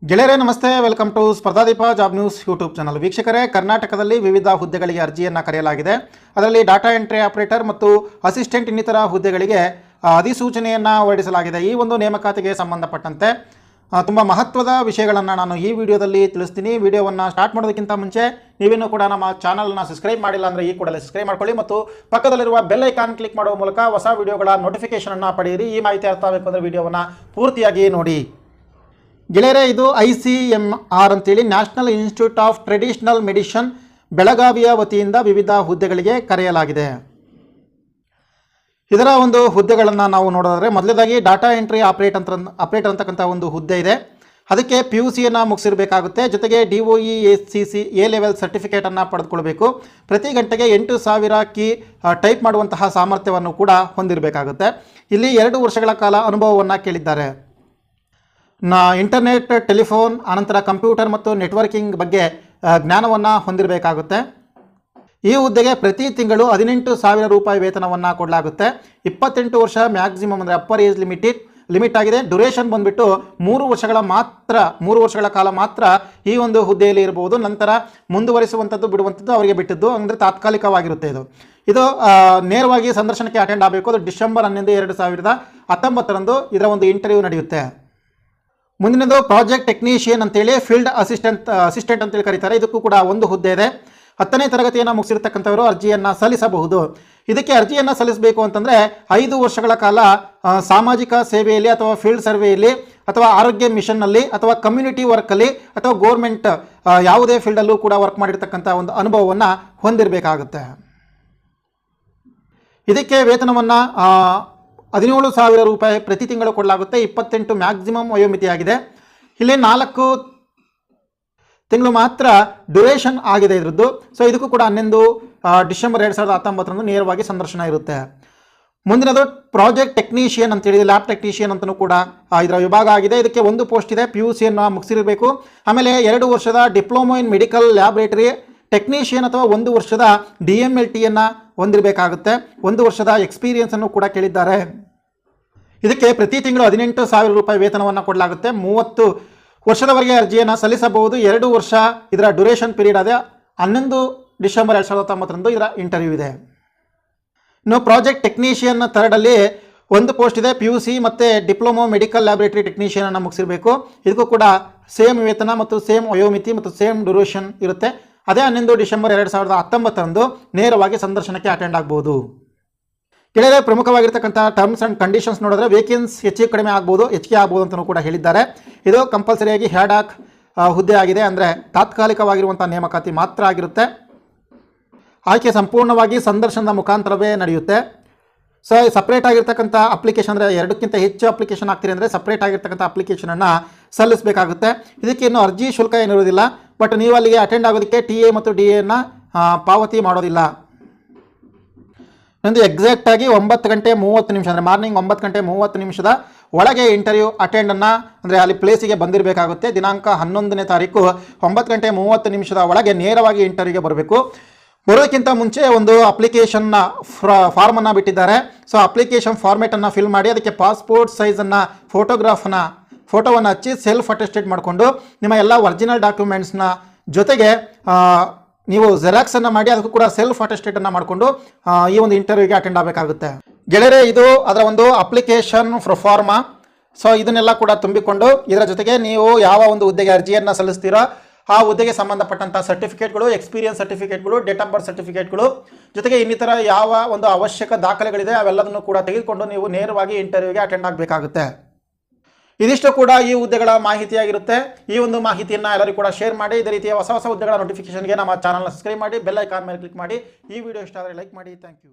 ಗೆಳೆಯರೇ ನಮಸ್ತೆ, welcome to Spardhadeepa job news YouTube channel. ವೀಕ್ಷಕರೇ, ಕರ್ನಾಟಕದಲ್ಲಿ ವಿವಿಧ ಹುದ್ದೆಗಳಿಗೆ ಅರ್ಜಿಯನ್ನು ಕರೆಯಲಾಗಿದೆ. ಅದರಲ್ಲಿ ಡಾಟಾ ಎಂಟ್ರಿ ಆಪರೇಟರ್ ಮತ್ತು ಅಸಿಸ್ಟೆಂಟ್ ಇನ್ನಿತರ ಹುದ್ದೆಗಳಿಗೆ ಅಧಿಸೂಚನೆಯನ್ನು ಹೊರಡಿಸಲಾಗಿದೆ. ಈ ಒಂದು ನೇಮಕಾತಿಗೆ ಸಂಬಂಧಪಟ್ಟಂತೆ ತುಂಬ ಮಹತ್ವದ ವಿಷಯಗಳನ್ನು ನಾನು ಈ ವಿಡಿಯೋದಲ್ಲಿ ತಿಳಿಸ್ತೀನಿ. ವಿಡಿಯೋವನ್ನು ಸ್ಟಾರ್ಟ್ ಮಾಡೋದಕ್ಕಿಂತ ಮುಂಚೆ ನೀವೇನು ಕೂಡ ನಮ್ಮ ಚಾನಲ್ನ ಸಬ್ಸ್ಕ್ರೈಬ್ ಮಾಡಿಲ್ಲ ಅಂದರೆ ಈ ಕೂಡಲೇ ಸಬ್ಸ್ಕ್ರೈಬ್ ಮಾಡ್ಕೊಳ್ಳಿ ಮತ್ತು ಪಕ್ಕದಲ್ಲಿರುವ ಬೆಲ್ ಐಕಾನ್ ಕ್ಲಿಕ್ ಮಾಡುವ ಮೂಲಕ ಹೊಸ ವಿಡಿಯೋಗಳ ನೋಟಿಫಿಕೇಷನನ್ನು ಪಡೆಯಿರಿ. ಈ ಮಾಹಿತಿ ಅರ್ಥ ಆಗಬೇಕು ಅಂದರೆ ವಿಡಿಯೋವನ್ನು ಪೂರ್ತಿಯಾಗಿ ನೋಡಿ. ಗೆಳೆಯರೇ, ಇದು ICMR ಅಂತೇಳಿ national institute of traditional medicine ಬೆಳಗಾವಿಯ ವತಿಯಿಂದ ವಿವಿಧ ಹುದ್ದೆಗಳಿಗೆ ಕರೆಯಲಾಗಿದೆ. ಇದರ ಒಂದು ಹುದ್ದೆಗಳನ್ನು ನಾವು ನೋಡೋದಾದರೆ, ಮೊದಲನೇದಾಗಿ ಡಾಟಾ ಎಂಟ್ರಿ ಆಪರೇಟರ್ ಅಂತಕ್ಕಂಥ ಒಂದು ಹುದ್ದೆ ಇದೆ. ಅದಕ್ಕೆ PUCಯನ್ನು ಮುಗಿಸಿರಬೇಕಾಗುತ್ತೆ. ಜೊತೆಗೆ DOE ACC A ಲೆವೆಲ್ ಸರ್ಟಿಫಿಕೇಟನ್ನು ಪಡೆದುಕೊಳ್ಬೇಕು. ಪ್ರತಿ ಗಂಟೆಗೆ 8000 ಕೀ ಟೈಪ್ ಮಾಡುವಂತಹ ಸಾಮರ್ಥ್ಯವನ್ನು ಕೂಡ ಹೊಂದಿರಬೇಕಾಗುತ್ತೆ. ಇಲ್ಲಿ 2 ವರ್ಷಗಳ ಕಾಲ ಅನುಭವವನ್ನು ಕೇಳಿದ್ದಾರೆ. ಇಂಟರ್ನೆಟ್, ಟೆಲಿಫೋನ್, ಅನಂತರ ಕಂಪ್ಯೂಟರ್ ಮತ್ತು ನೆಟ್ವರ್ಕಿಂಗ್ ಬಗ್ಗೆ ಜ್ಞಾನವನ್ನು ಹೊಂದಿರಬೇಕಾಗುತ್ತೆ. ಈ ಹುದ್ದೆಗೆ ಪ್ರತಿ ತಿಂಗಳು 18,000 ರೂಪಾಯಿ ವೇತನವನ್ನು ಕೊಡಲಾಗುತ್ತೆ. 28 ವರ್ಷ ಮ್ಯಾಕ್ಸಿಮಮ್ ಅಂದರೆ ಅಪ್ಪರ್ ಏಜ್ ಲಿಮಿಟ್ ಆಗಿದೆ. ಡ್ಯುರೇಷನ್ ಬಂದುಬಿಟ್ಟು 3 ವರ್ಷಗಳ ಕಾಲ ಮಾತ್ರ ಈ ಒಂದು ಹುದ್ದೆಯಲ್ಲಿ ಇರಬಹುದು. ನಂತರ ಮುಂದುವರಿಸುವಂಥದ್ದು ಬಿಡುವಂಥದ್ದು ಅವರಿಗೆ ಬಿಟ್ಟಿದ್ದು, ಅಂದರೆ ತಾತ್ಕಾಲಿಕವಾಗಿರುತ್ತೆ. ಇದು ನೇರವಾಗಿ ಸಂದರ್ಶನಕ್ಕೆ ಅಟೆಂಡ್ ಆಗಬೇಕು. ಅದು ಡಿಸೆಂಬರ್ 11, 2019 ಇದರ ಒಂದು ಇಂಟರ್ವ್ಯೂ ನಡೆಯುತ್ತೆ. ಮುಂದಿನದು ಪ್ರಾಜೆಕ್ಟ್ ಟೆಕ್ನಿಷಿಯನ್ ಅಂತೇಳಿ ಫೀಲ್ಡ್ ಅಸಿಸ್ಟೆಂಟ್ ಅಂತೇಳಿ ಕರೀತಾರೆ. ಇದಕ್ಕೂ ಕೂಡ ಒಂದು ಹುದ್ದೆ ಇದೆ. 10ನೇ ತರಗತಿಯನ್ನು ಮುಗಿಸಿರ್ತಕ್ಕಂಥವರು ಅರ್ಜಿಯನ್ನು ಸಲ್ಲಿಸಬಹುದು. ಇದಕ್ಕೆ ಅರ್ಜಿಯನ್ನು ಸಲ್ಲಿಸಬೇಕು ಅಂತಂದರೆ 5 ವರ್ಷಗಳ ಕಾಲ ಸಾಮಾಜಿಕ ಸೇವೆಯಲ್ಲಿ ಅಥವಾ ಫೀಲ್ಡ್ ಸರ್ವೆಯಲ್ಲಿ ಅಥವಾ ಆರೋಗ್ಯ ಮಿಷನ್ನಲ್ಲಿ ಅಥವಾ ಕಮ್ಯುನಿಟಿ ವರ್ಕಲ್ಲಿ ಅಥವಾ ಗೋರ್ಮೆಂಟ್ ಯಾವುದೇ ಫೀಲ್ಡಲ್ಲೂ ಕೂಡ ವರ್ಕ್ ಮಾಡಿರ್ತಕ್ಕಂಥ ಒಂದು ಅನುಭವವನ್ನು ಹೊಂದಿರಬೇಕಾಗುತ್ತೆ. ಇದಕ್ಕೆ ವೇತನವನ್ನು 17,000 ರೂಪಾಯಿ ಪ್ರತಿ ತಿಂಗಳು ಕೊಡಲಾಗುತ್ತೆ. 28 ಮ್ಯಾಕ್ಸಿಮಮ್ ವಯೋಮಿತಿಯಾಗಿದೆ. ಇಲ್ಲಿ 4 ತಿಂಗಳು ಮಾತ್ರ ಡ್ಯುರೇಷನ್ ಆಗಿದೆ ಇದರದ್ದು. ಸೊ ಇದಕ್ಕೂ ಕೂಡ 11 ಡಿಸೆಂಬರ್ 2019 ನೇರವಾಗಿ ಸಂದರ್ಶನ ಇರುತ್ತೆ. ಮುಂದಿನದು ಪ್ರಾಜೆಕ್ಟ್ ಟೆಕ್ನಿಷಿಯನ್ ಅಂತೇಳಿ ಲ್ಯಾಬ್ ಟೆಕ್ನಿಷಿಯನ್ ಅಂತಲೂ ಕೂಡ ಇದರ ವಿಭಾಗ ಆಗಿದೆ. ಇದಕ್ಕೆ ಒಂದು ಪೋಸ್ಟ್ ಇದೆ. PUCಯನ್ನು ಮುಗಿಸಿರಬೇಕು. ಆಮೇಲೆ 2 ವರ್ಷದ diploma in medical laboratory technician ಅಥವಾ 1 ವರ್ಷದ DMLTಯನ್ನು ಹೊಂದಿರಬೇಕಾಗುತ್ತೆ. 1 ವರ್ಷದ ಎಕ್ಸ್ಪೀರಿಯನ್ಸನ್ನು ಕೂಡ ಕೇಳಿದ್ದಾರೆ. ಇದಕ್ಕೆ ಪ್ರತಿ ತಿಂಗಳು 18,000 ರೂಪಾಯಿ ವೇತನವನ್ನು ಕೊಡಲಾಗುತ್ತೆ. 30 ವರ್ಷದವರೆಗೆ ಅರ್ಜಿಯನ್ನು ಸಲ್ಲಿಸಬಹುದು. 2 ವರ್ಷ ಇದರ ಡ್ಯುರೇಷನ್ ಪೀರಿಯಡ್ ಇದೆ. 11 ಡಿಸೆಂಬರ್ 2019 ಇದರ ಇಂಟರ್ವ್ಯೂ ಇದೆ. ಇನ್ನು ಪ್ರಾಜೆಕ್ಟ್ ಟೆಕ್ನಿಷಿಯನ್ ಥರ್ಡಲ್ಲಿ ಒಂದು ಪೋಸ್ಟ್ ಇದೆ. PUC ಮತ್ತು ಡಿಪ್ಲೊಮಾ ಮೆಡಿಕಲ್ ಲ್ಯಾಬೊರೇಟರಿ ಟೆಕ್ನಿಷಿಯನನ್ನು ಮುಗಿಸಿರಬೇಕು. ಇದಕ್ಕೂ ಕೂಡ ಸೇಮ್ ವೇತನ ಮತ್ತು ಸೇಮ್ ವಯೋಮಿತಿ ಮತ್ತು ಸೇಮ್ ಡ್ಯುರೇಷನ್ ಇರುತ್ತೆ. ಅದೇ 11 ಡಿಸೆಂಬರ್ 2019 ನೇರವಾಗಿ ಸಂದರ್ಶನಕ್ಕೆ ಅಟೆಂಡ್ ಆಗ್ಬೋದು. ಕೆಳಗೆ ಪ್ರಮುಖವಾಗಿರ್ತಕ್ಕಂಥ ಟರ್ಮ್ಸ್ ಆ್ಯಂಡ್ ಕಂಡೀಷನ್ಸ್ ನೋಡಿದ್ರೆ, ವೇಕೆನ್ಸ್ ಹೆಚ್ಚಿಗೆ ಕಡಿಮೆ ಹೆಚ್ಚಿಗೆ ಆಗ್ಬೋದು ಅಂತಲೂ ಕೂಡ ಹೇಳಿದ್ದಾರೆ. ಇದು ಕಂಪಲ್ಸರಿಯಾಗಿ ಹ್ಯಾಡಾಕ್ ಹುದ್ದೆ ಆಗಿದೆ, ಅಂದರೆ ತಾತ್ಕಾಲಿಕವಾಗಿರುವಂಥ ನೇಮಕಾತಿ ಮಾತ್ರ ಆಗಿರುತ್ತೆ. ಆಯ್ಕೆ ಸಂಪೂರ್ಣವಾಗಿ ಸಂದರ್ಶನದ ಮುಖಾಂತರವೇ ನಡೆಯುತ್ತೆ. ಸೊ ಸಪ್ರೇಟ್ ಆಗಿರ್ತಕ್ಕಂಥ ಅಪ್ಲಿಕೇಶನ್, ಅಂದರೆ 2ಕ್ಕಿಂತ ಹೆಚ್ಚು ಅಪ್ಲಿಕೇಶನ್ ಆಗ್ತೀರಿ ಅಂದರೆ ಸಪ್ರೇಟ್ ಆಗಿರ್ತಕ್ಕಂಥ ಅಪ್ಲಿಕೇಶನನ್ನು ಸಲ್ಲಿಸಬೇಕಾಗುತ್ತೆ. ಇದಕ್ಕೆ ಇನ್ನೂ ಅರ್ಜಿ ಶುಲ್ಕ ಏನಿರೋದಿಲ್ಲ. ಬಟ್ ನೀವು ಅಲ್ಲಿಗೆ ಅಟೆಂಡ್ ಆಗೋದಕ್ಕೆ TA ಮತ್ತು DAಯನ್ನು ಪಾವತಿ ಮಾಡೋದಿಲ್ಲ. ಒಂದು ಎಕ್ಸಾಕ್ಟಾಗಿ 9 ಗಂಟೆ 30 ನಿಮಿಷ, ಅಂದರೆ ಮಾರ್ನಿಂಗ್ 9 ಗಂಟೆ 30 ನಿಮಿಷದ ಒಳಗೆ ಇಂಟರ್ವ್ಯೂ ಅಟೆಂಡನ್ನು, ಅಂದರೆ ಅಲ್ಲಿ ಪ್ಲೇಸಿಗೆ ಬಂದಿರಬೇಕಾಗುತ್ತೆ. ದಿನಾಂಕ 11ನೇ ತಾರೀಕು 9 ಗಂಟೆ 30 ನಿಮಿಷದ ಒಳಗೆ ನೇರವಾಗಿ ಇಂಟರ್ವ್ಯೂಗೆ ಬರಬೇಕು. ಬರೋದಕ್ಕಿಂತ ಮುಂಚೆ ಒಂದು ಅಪ್ಲಿಕೇಶನ್ನ ಫಾರ್ಮನ್ನು ಬಿಟ್ಟಿದ್ದಾರೆ. ಸೊ ಅಪ್ಲಿಕೇಶನ್ ಫಾರ್ಮೇಟನ್ನು ಫಿಲ್ ಮಾಡಿ ಅದಕ್ಕೆ ಪಾಸ್ಪೋರ್ಟ್ ಸೈಜನ್ನು ಫೋಟೋವನ್ನು ಹಚ್ಚಿ ಸೆಲ್ಫ್ ಅಟೆಸ್ಟೆಡ್ ಮಾಡಿಕೊಂಡು ನಿಮ್ಮ ಎಲ್ಲ ಒರಿಜಿನಲ್ ಡಾಕ್ಯುಮೆಂಟ್ಸ್ನ ಜೊತೆಗೆ ನೀವು ಜೆರಾಕ್ಸನ್ನು ಮಾಡಿ ಅದಕ್ಕೂ ಕೂಡ ಸೆಲ್ಫ್ ಅಟೆಸ್ಟೆಡನ್ನು ಮಾಡಿಕೊಂಡು ಈ ಒಂದು ಇಂಟರ್ವ್ಯೂಗೆ ಅಟೆಂಡ್ ಆಗಬೇಕಾಗುತ್ತೆ. ಗೆಳೆಯರೇ, ಇದು ಅದರ ಒಂದು ಅಪ್ಲಿಕೇಶನ್ ಫಾರ್ಮಾ. ಸೊ ಇದನ್ನೆಲ್ಲ ಕೂಡ ತುಂಬಿಕೊಂಡು ಇದರ ಜೊತೆಗೆ ನೀವು ಯಾವ ಒಂದು ಹುದ್ದೆಗೆ ಅರ್ಜಿಯನ್ನು ಸಲ್ಲಿಸ್ತೀರೋ ಆ ಹುದ್ದೆಗೆ ಸಂಬಂಧಪಟ್ಟಂಥ ಸರ್ಟಿಫಿಕೇಟ್ಗಳು, ಎಕ್ಸ್ಪೀರಿಯನ್ಸ್ ಸರ್ಟಿಫಿಕೇಟ್ಗಳು, ಡೇಟ್ ಆಫ್ ಬರ್ತ್ ಸರ್ಟಿಫಿಕೇಟ್ಗಳು, ಜೊತೆಗೆ ಇನ್ನಿತರ ಯಾವ ಒಂದು ಅವಶ್ಯಕ ದಾಖಲೆಗಳಿದೆ ಅವೆಲ್ಲದನ್ನು ಕೂಡ ತೆಗೆದುಕೊಂಡು ನೀವು ನೇರವಾಗಿ ಇಂಟರ್ವ್ಯೂಗೆ ಅಟೆಂಡ್ ಆಗಬೇಕಾಗುತ್ತೆ. ಇದಿಷ್ಟು ಕೂಡ ಈ ಹುದ್ದೆಗಳ ಮಾಹಿತಿಯಾಗಿರುತ್ತೆ. ಈ ಒಂದು ಮಾಹಿತಿಯನ್ನು ಎಲ್ಲರಿಗೂ ಕೂಡ ಶೇರ್ ಮಾಡಿ. ಇದೇ ರೀತಿಯ ಹೊಸ ಹುದ್ದೆಗಳ ನೋಟಿಫಿಕೇಷನ್ಗೆ ನಮ್ಮ ಚಾನಲ್ನ ಸಬ್ಸ್ಕ್ರೈಬ್ ಮಾಡಿ, ಬೆಲ್ ಐಕಾನ್ ಮೇಲೆ ಕ್ಲಿಕ್ ಮಾಡಿ. ಈ ವಿಡಿಯೋ ಇಷ್ಟ ಆದರೆ ಲೈಕ್ ಮಾಡಿ. Thank you.